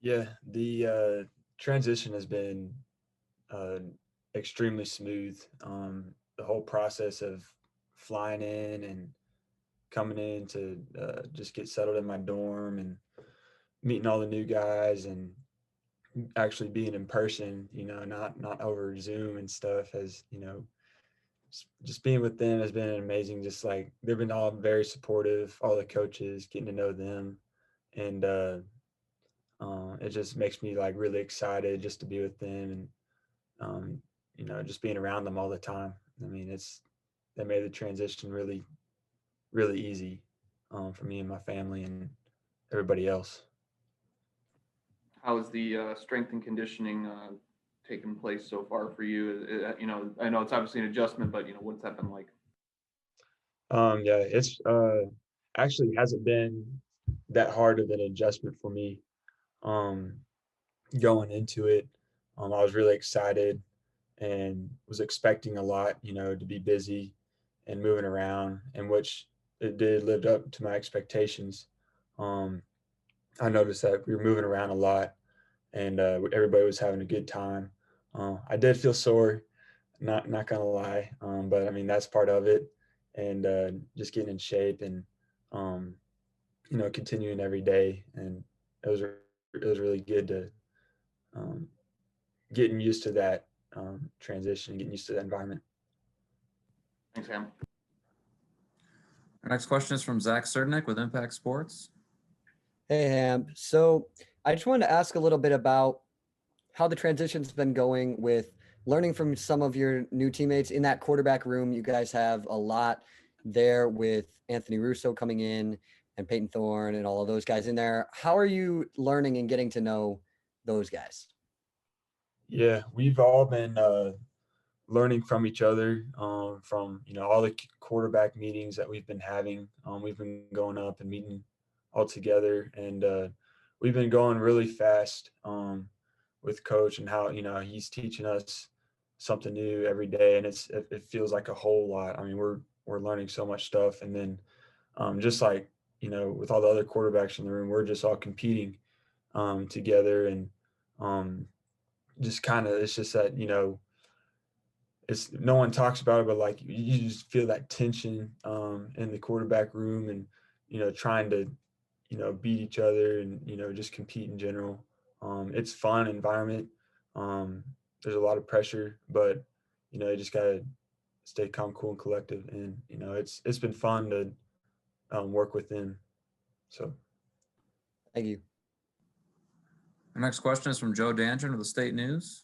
Yeah, the transition has been uh, extremely smooth. The whole process of flying in and coming in to just get settled in my dorm and meeting all the new guys and actually being in person, not over Zoom and stuff, has, just being with them has been amazing. Just like they've been all very supportive, all the coaches, getting to know them, and it just makes me like really excited just to be with them and um, just being around them all the time. I mean, they made the transition really, really easy for me and my family and everybody else. How has the strength and conditioning taken place so far for you? I know it's obviously an adjustment, but what's that been like? Yeah, it's actually hasn't been that hard of an adjustment for me um, going into it. I was really excited and was expecting a lot, to be busy and moving around, and which it did lived up to my expectations. Um, I noticed that we were moving around a lot, and everybody was having a good time. I did feel sore, not gonna lie, but I mean that's part of it, and just getting in shape and um, continuing every day, and it was really good to um, getting used to that transition, getting used to that environment. Thanks, Sam. Our next question is from Zach Sernick with Impact Sports. Hey, Ham. So I just wanted to ask a little bit about how the transition's been going with learning from some of your new teammates in that quarterback room. You guys have a lot there with Anthony Russo coming in and Peyton Thorne and all of those guys in there. How are you learning and getting to know those guys? Yeah, we've all been learning from each other, from all the quarterback meetings that we've been having. We've been going up and meeting all together, and we've been going really fast with coach and how he's teaching us something new every day, and it feels like a whole lot. I mean, we're learning so much stuff, and then just like with all the other quarterbacks in the room, we're just all competing together, and um, just kind of it's just that it's no one talks about it, but like you just feel that tension in the quarterback room, and trying to beat each other, and just compete in general. It's fun environment. Um, there's a lot of pressure, but you just gotta stay calm, cool, and collective. And it's been fun to work with them. So Thank you. Our next question is from Joe Dangin with the State News.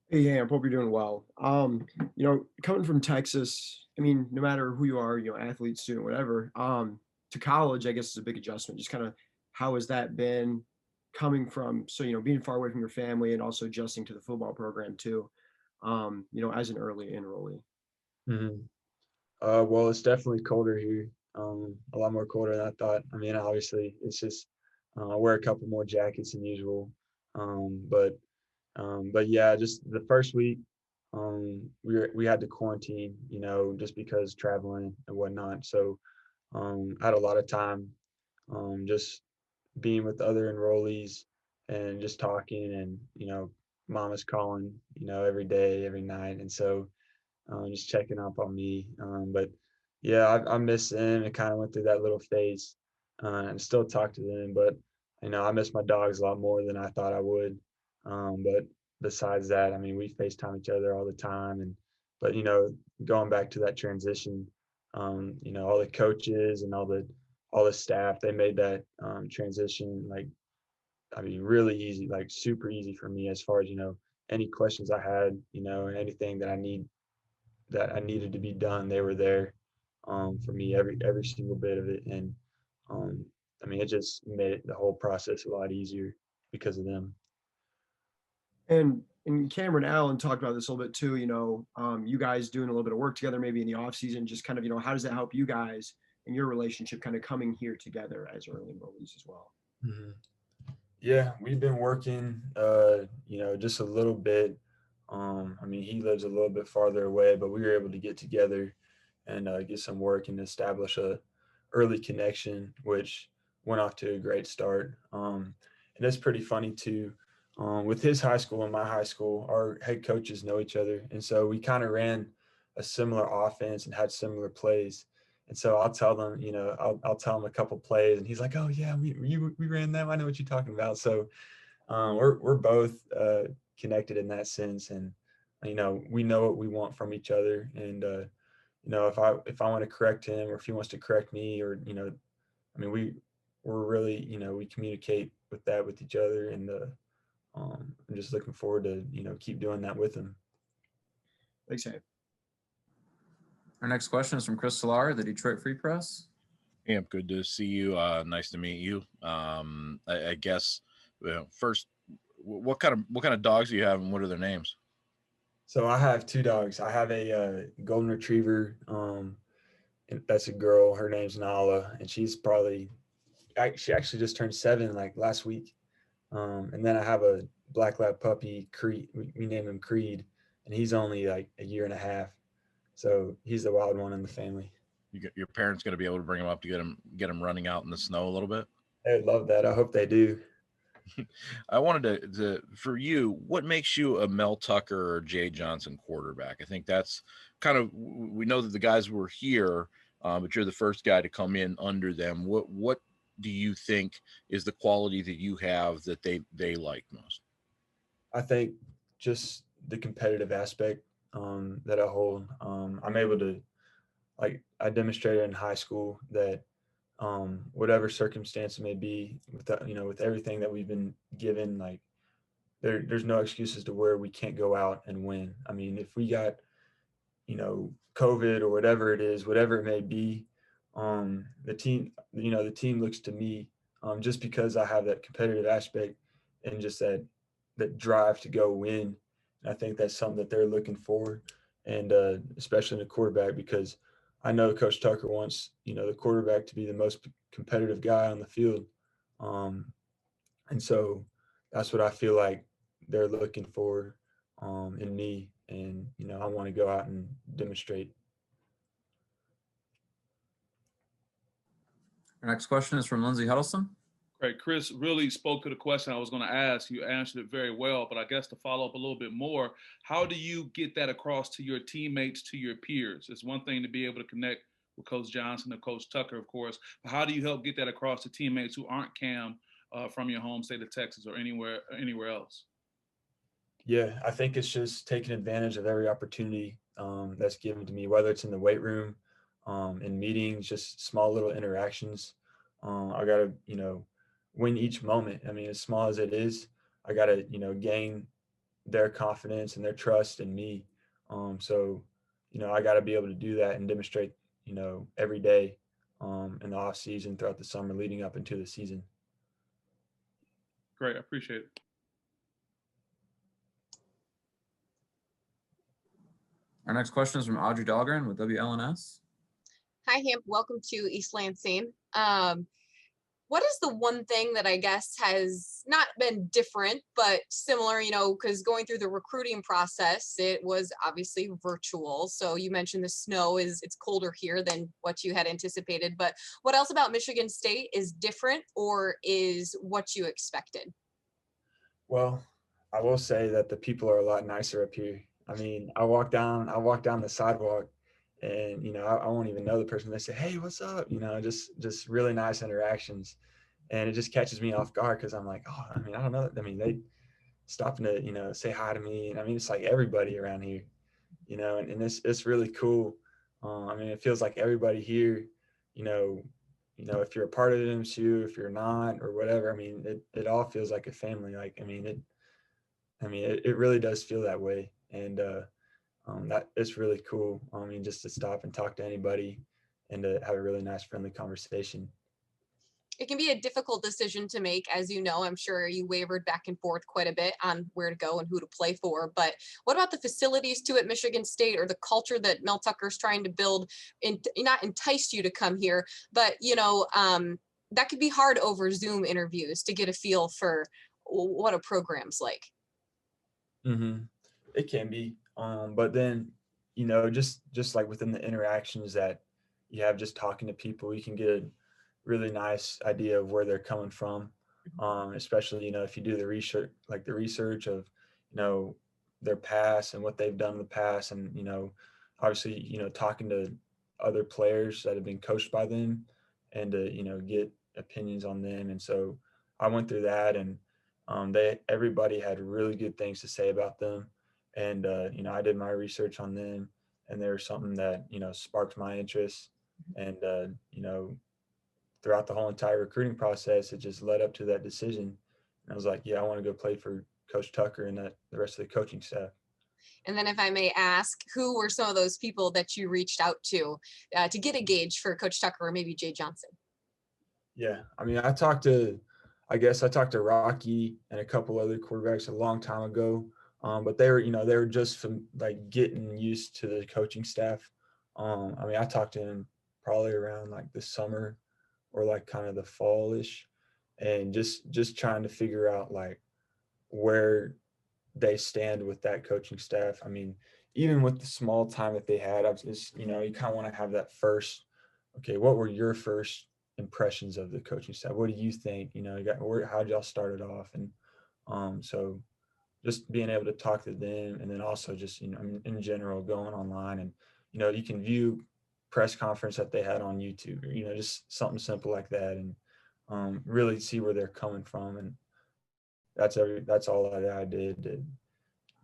Hey, yeah, I hope you're doing well. Coming from Texas, I mean, no matter who you are, athlete, student, whatever, to college, I guess is a big adjustment. Just kind of how has that been coming from, so, being far away from your family and also adjusting to the football program too, as an early enrollee. mhm. Well, it's definitely colder here. A lot more colder than I thought. I mean, obviously, it's just I wear a couple more jackets than usual. But yeah, just the first week, we had to quarantine, just because traveling and whatnot. So I had a lot of time just being with other enrollees and just talking, and mama's calling, every day, every night, and so just checking up on me. But yeah, I miss them and kind of went through that little phase, and still talk to them. But I miss my dogs a lot more than I thought I would. But besides that, I mean, we FaceTime each other all the time, and but going back to that transition, all the coaches and all the staff, they made that transition like, I mean, really easy, like super easy for me as far as any questions I had, and anything that I needed to be done, they were there for me every single bit of it, and um, I mean, it just made the whole process a lot easier because of them. And Cameron Allen talked about this a little bit too, you guys doing a little bit of work together, maybe in the off season, just kind of, how does that help you guys and your relationship kind of coming here together as early enrollees as well? Mhm. Yeah, we've been working, just a little bit. I mean, he lives a little bit farther away, but we were able to get together and get some work and establish a early connection, which went off to a great start. And it's pretty funny too. With his high school and my high school, our head coaches know each other, and so we kind of ran a similar offense and had similar plays. And so I'll tell them, I'll tell him a couple plays, and he's like, "Oh yeah, we ran them. I know what you're talking about." So we're both connected in that sense, and we know what we want from each other, and if I want to correct him or if he wants to correct me, or I mean we're really we communicate with each other, and I'm just looking forward to keep doing that with him. Thanks, Hank. Our next question is from Chris Solar, the Detroit Free Press. Hamp, good to see you. Nice to meet you. I guess first, what kind of dogs do you have, and what are their names? So I have two dogs. I have a golden retriever. And that's a girl. Her name's Nala, and she actually just turned 7 like last week. And then I have a black lab puppy, Creed. We named him Creed, and he's only like a year and a half. So he's the wild one in the family. Your parents going to be able to bring him up to get him running out in the snow a little bit? I would love that. I hope they do. I wanted to for you, what makes you a Mel Tucker or Jay Johnson quarterback? I think that's kind of, we know that the guys were here, but you're the first guy to come in under them. What do you think is the quality that you have that they like most? I think just the competitive aspect that I hold. I'm able to, like I demonstrated in high school, that whatever circumstance it may be, with everything that we've been given, like there's no excuses to where we can't go out and win. I mean, if we got, COVID or whatever it is, whatever it may be, the team looks to me, just because I have that competitive aspect and just that drive to go win. And I think that's something that they're looking for, and especially in a quarterback, because I know Coach Tucker wants, the quarterback to be the most competitive guy on the field. And so that's what I feel like they're looking for in me. And, I want to go out and demonstrate. Our next question is from Lindsey Huddleston. Great. Chris really spoke to the question I was going to ask. You answered it very well, but I guess to follow up a little bit more, how do you get that across to your teammates, to your peers? It's one thing to be able to connect with Coach Johnson and Coach Tucker, of course, but how do you help get that across to teammates who aren't Cam from your home state of Texas or anywhere else? Yeah, I think it's just taking advantage of every opportunity that's given to me, whether it's in the weight room, in meetings, just small little interactions. I got to, win each moment. I mean, as small as it is, I got to, gain their confidence and their trust in me. So, I got to be able to do that and demonstrate, every day in the off season, throughout the summer, leading up into the season. Great. I appreciate it. Our next question is from Audrey Dahlgren with WLNS. Hi, Hamp. Welcome to East Lansing. What is the one thing that I guess has not been different, but similar, because going through the recruiting process, it was obviously virtual. So you mentioned the snow it's colder here than what you had anticipated, but what else about Michigan State is different or is what you expected? Well, I will say that the people are a lot nicer up here. I mean, I walk down the sidewalk, and I won't even know the person. They say, "Hey, what's up?" Just really nice interactions, and it just catches me off guard because I'm like, "Oh, I mean, I don't know." I mean, they stopping to say hi to me, and I mean, it's like everybody around here, and it's really cool. I mean, it feels like everybody here, if you're a part of the MSU, if you're not, or whatever. I mean, it all feels like a family. Like, it really does feel that way. And that it's really cool. I mean, just to stop and talk to anybody and to have a really nice, friendly conversation. It can be a difficult decision to make, as you know. I'm sure you wavered back and forth quite a bit on where to go and who to play for. But what about the facilities too at Michigan State, or the culture that Mel Tucker's trying to build? Not entice you to come here, but that could be hard over Zoom interviews to get a feel for what a program's like. Mm-hmm. It can be, but then just like within the interactions that you have, just talking to people, you can get a really nice idea of where they're coming from. Especially, if you do the research of, their past and what they've done in the past. And, obviously, talking to other players that have been coached by them and to, get opinions on them. And so I went through that, and everybody had really good things to say about them. And, I did my research on them, and they were something that, sparked my interest. And, throughout the whole entire recruiting process, it just led up to that decision. And I was like, yeah, I want to go play for Coach Tucker and the rest of the coaching staff. And then if I may ask, who were some of those people that you reached out to get a gauge for Coach Tucker or maybe Jay Johnson? Yeah. I mean, I talked to Rocky and a couple other quarterbacks a long time ago. But they were just from like getting used to the coaching staff. I mean, I talked to him probably around like the summer or like kind of the fallish, and just trying to figure out like where they stand with that coaching staff. I mean, even with the small time that they had, I was just, you kind of want to have that first, okay, what were your first impressions of the coaching staff? What do you think? How'd y'all start it off? And so just being able to talk to them, and then also just, in general, going online and, you can view press conference that they had on YouTube, or, just something simple like that, and really see where they're coming from. And that's all that I did to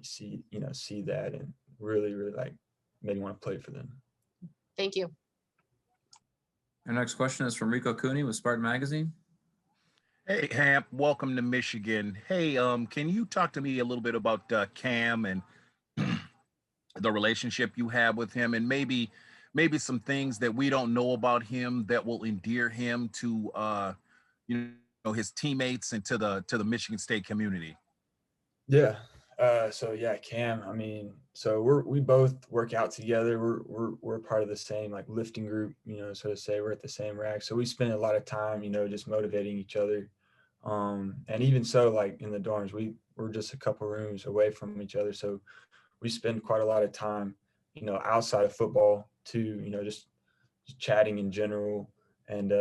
see that, and really, really like made me want to play for them. Thank you. Our next question is from Rico Cooney with Spartan Magazine. Hey, Hamp, welcome to Michigan. Hey, can you talk to me a little bit about Cam and the relationship you have with him, and maybe some things that we don't know about him that will endear him to his teammates and to the Michigan State community? Yeah. So yeah, Cam, I mean, so we both work out together. We're part of the same like lifting group, so to say. We're at the same rack. So we spend a lot of time, just motivating each other. And even so, like in the dorms, we're just a couple rooms away from each other. So we spend quite a lot of time, outside of football too, just chatting in general. And,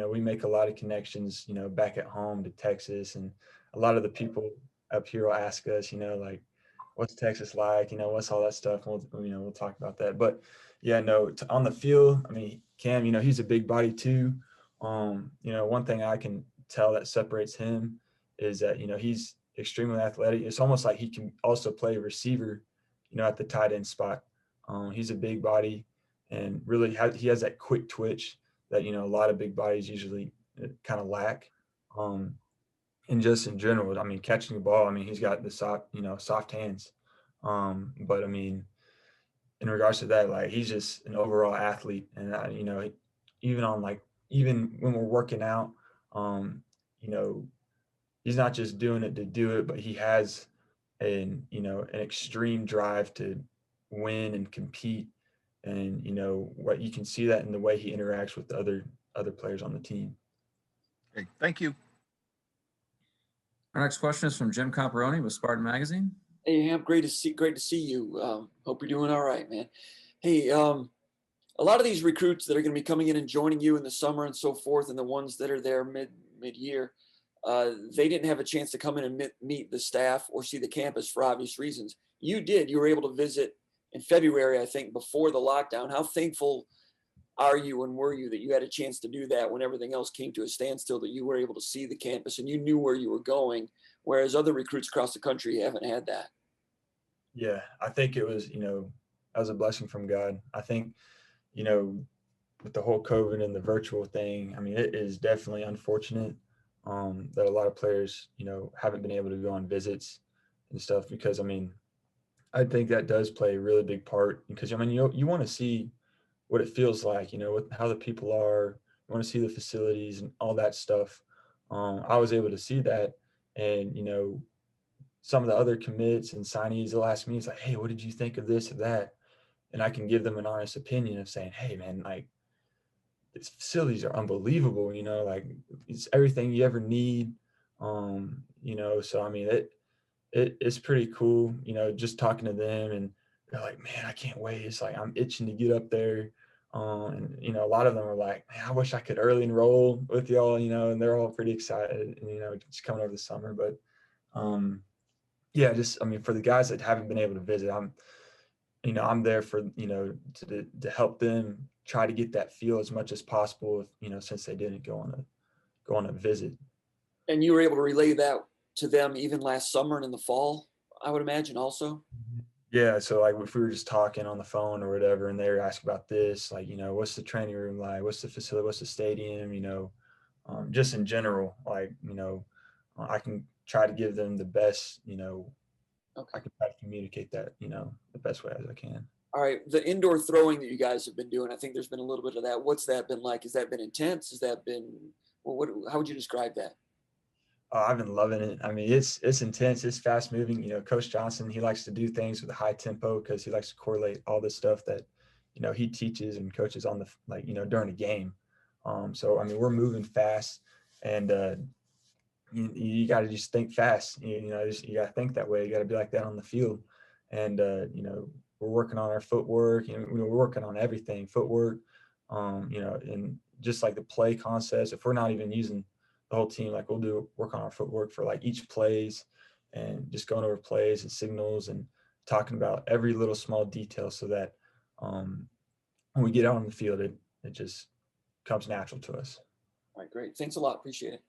we make a lot of connections, back at home to Texas. And a lot of the people up here will ask us, like, what's Texas like? What's all that stuff? And we'll talk about that. But yeah, no, on the field, I mean, Cam, he's a big body too. One thing I can tell that separates him is that, he's extremely athletic. It's almost like he can also play receiver, at the tight end spot. He's a big body, and really he has that quick twitch that, a lot of big bodies usually kind of lack. And just in general, I mean, catching the ball, I mean, he's got the soft hands. But I mean, in regards to that, like, he's just an overall athlete. And, even when we're working out, he's not just doing it to do it, but he has an extreme drive to win and compete. And, what you can see that in the way he interacts with the other players on the team. Okay, thank you. Our next question is from Jim Comparoni with Spartan Magazine. Hey, Hamp, great to see you. Hope you're doing all right, man. Hey, a lot of these recruits that are going to be coming in and joining you in the summer and so forth, and the ones that are there mid-year, they didn't have a chance to come in and meet the staff or see the campus for obvious reasons. You did. You were able to visit in February, I think, before the lockdown. How thankful are you and were you that you had a chance to do that when everything else came to a standstill, that you were able to see the campus and you knew where you were going, whereas other recruits across the country haven't had that? Yeah, I think it was, that was a blessing from God. I think, with the whole COVID and the virtual thing, I mean, it is definitely unfortunate that a lot of players, haven't been able to go on visits and stuff, because, I mean, I think that does play a really big part, because, I mean, you want to see what it feels like, with how the people are. You want to see the facilities and all that stuff. I was able to see that, and, some of the other commits and signees will ask me, it's like, hey, what did you think of this or that? And I can give them an honest opinion of saying, hey, man, like, these facilities are unbelievable, like, it's everything you ever need. So, I mean, it's pretty cool, just talking to them, and they're like, man, I can't wait. It's like, I'm itching to get up there. And, you know, a lot of them are like, man, I wish I could early enroll with y'all, you know, and they're all pretty excited, and, you know, just coming over the summer. But yeah, just, I mean, for the guys that haven't been able to visit, you know, I'm there for, you know, to help them try to get that feel as much as possible, you know, since they didn't go on a visit. And you were able to relay that to them even last summer and in the fall, I would imagine also. Yeah, so like if we were just talking on the phone or whatever, and they were asking about this, like, you know, what's the training room like? What's the facility? What's the stadium? You know, just in general, like, you know, I can try to give them the best, you know, Okay. I can try to communicate that, you know, the best way as I can. All right. The indoor throwing that you guys have been doing, I think there's been a little bit of that. What's that been like? Has that been intense? Has that been, well, how would you describe that? I've been loving it. I mean, it's intense. It's fast moving. You know, Coach Johnson, he likes to do things with a high tempo because he likes to correlate all the stuff that, you know, he teaches and coaches on the, like, you know, during the game. So, I mean, we're moving fast, and you got to just think fast. You know, you got to think that way. You got to be like that on the field. And, you know, we're working on our footwork. You know, we're working on everything, footwork, you know, and just like the play concepts. If we're not even using the whole team, like we'll work on our footwork for like each plays, and just going over plays and signals and talking about every little small detail, so that when we get out on the field, it just comes natural to us. All right, great. Thanks a lot. Appreciate it.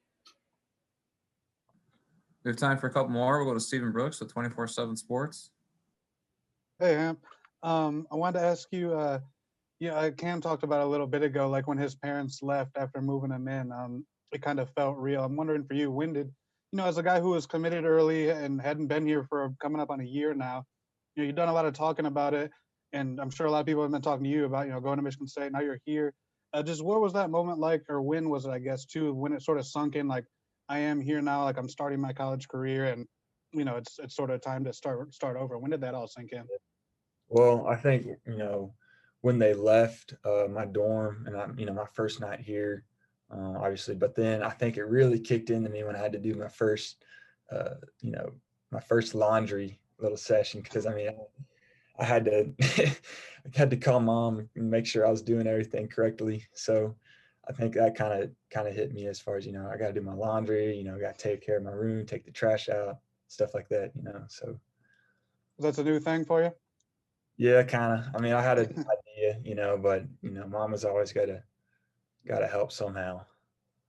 We have time for a couple more. We'll go to Stephen Brooks with 24/7 Sports. Hey, Hamp. I wanted to ask you, Cam talked about a little bit ago, like when his parents left after moving him in, it kind of felt real. I'm wondering for you, when did, you know, as a guy who was committed early and hadn't been here for coming up on a year now, you know, you've done a lot of talking about it, and I'm sure a lot of people have been talking to you about, you know, going to Michigan State. Now you're here. Just what was that moment like, or when was it, I guess, too, when it sort of sunk in, like, I am here now, like I'm starting my college career, and, you know, it's sort of time to start over. When did that all sink in? Well, I think, you know, when they left my dorm, and you know, my first night here, obviously, but then I think it really kicked into me when I had to do my first, you know, my first laundry little session, because I mean, I had to, I had to call mom and make sure I was doing everything correctly. So I think that kind of hit me, as far as, you know, I got to do my laundry, you know, got to take care of my room, take the trash out, stuff like that, you know. So That's a new thing for you? yeah, kind of. I mean, I had an idea, you know, but, you know, mama's always gotta help somehow.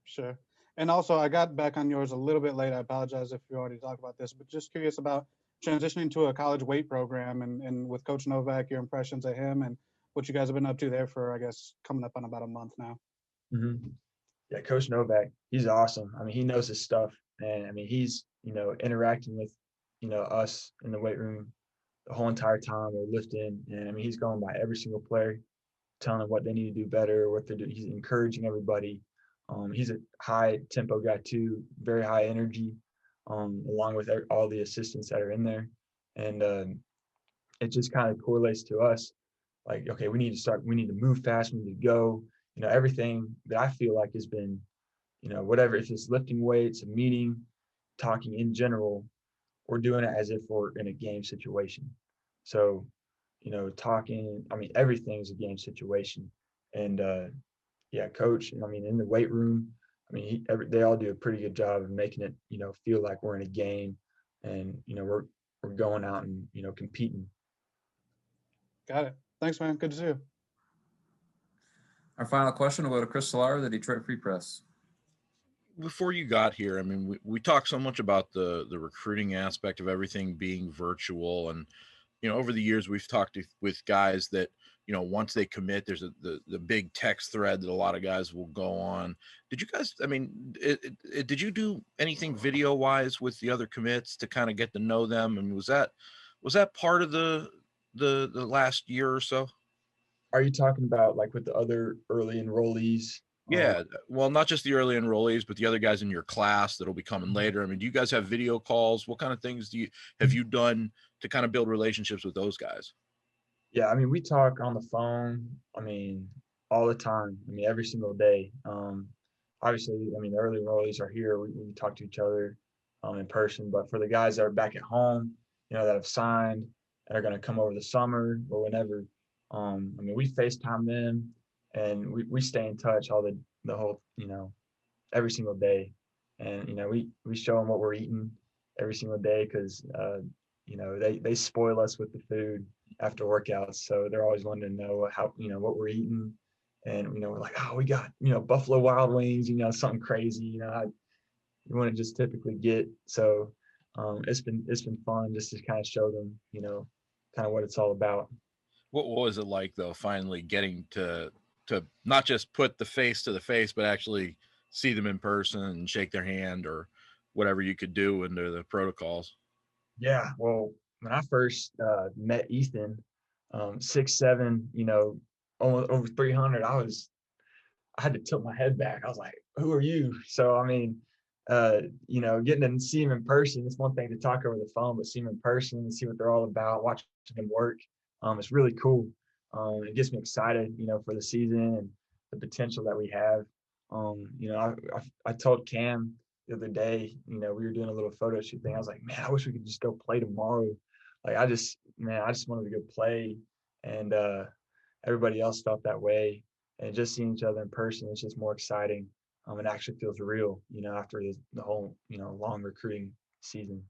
Sure. And also, I got back on yours a little bit late. I apologize if you already talked about this, but just curious about transitioning to a college weight program, and with Coach Novak, your impressions of him and what you guys have been up to there for, I guess, coming up on about a month now. hmm Yeah, Coach Novak, he's awesome. I mean, he knows his stuff, and I mean, he's, you know, interacting with, you know, us in the weight room the whole entire time we're lifting, and I mean, he's going by every single player, telling them what they need to do better, what they're doing. He's encouraging everybody. He's a high tempo guy too, very high energy, along with all the assistants that are in there. And it just kind of correlates to us. Like, okay, we need to move fast, we need to go, you know, everything that I feel like has been, you know, whatever, if it's lifting weights, a meeting, talking in general, we're doing it as if we're in a game situation. So, you know, talking, I mean, everything's a game situation. And yeah, coach, I mean, in the weight room, I mean, they all do a pretty good job of making it, you know, feel like we're in a game, and, you know, we're going out and, you know, competing. Got it. Thanks, man. Good to see you. Our final question will go to Chris Solar, the Detroit Free Press. Before you got here, I mean, we talk so much about the recruiting aspect of everything being virtual, and you know, over the years we've talked with guys that, you know, once they commit, there's the big text thread that a lot of guys will go on. Did you guys, I mean, did you do anything video wise with the other commits to kind of get to know them? I mean, was that part of the last year or so? Are you talking about like with the other early enrollees? Yeah, well, not just the early enrollees, but the other guys in your class that'll be coming later. I mean, do you guys have video calls? What kind of things have you done to kind of build relationships with those guys? Yeah, I mean, we talk on the phone, I mean, all the time. I mean, every single day. Obviously, I mean, the early enrollees are here. We talk to each other in person. But for the guys that are back at home, you know, that have signed and are going to come over the summer or whenever, I mean, we FaceTime them. and we stay in touch the whole, every single day. And, we show them what we're eating every single day because, they spoil us with the food after workouts. So they're always wanting to know what we're eating. And, we're like, oh, we got, Buffalo Wild Wings, something crazy, you wouldn't just typically get. So it's been fun just to kind of show them, kind of what it's all about. What was it like though, finally getting to not just put the face to the face, but actually see them in person and shake their hand or whatever you could do under the protocols? Yeah, well, when I first met Ethan, 6'7", almost over 300, I had to tilt my head back. I was like, "Who are you?" So I mean, getting to see him in person, it's one thing to talk over the phone, but see him in person and see what they're all about, watching them work, it's really cool. It gets me excited, for the season and the potential that we have. I told Cam the other day, we were doing a little photo shoot thing. I was like, man, I wish we could just go play tomorrow. Like, I just wanted to go play, and everybody else felt that way. And just seeing each other in person, it's just more exciting. It actually feels real, after the whole, long recruiting season.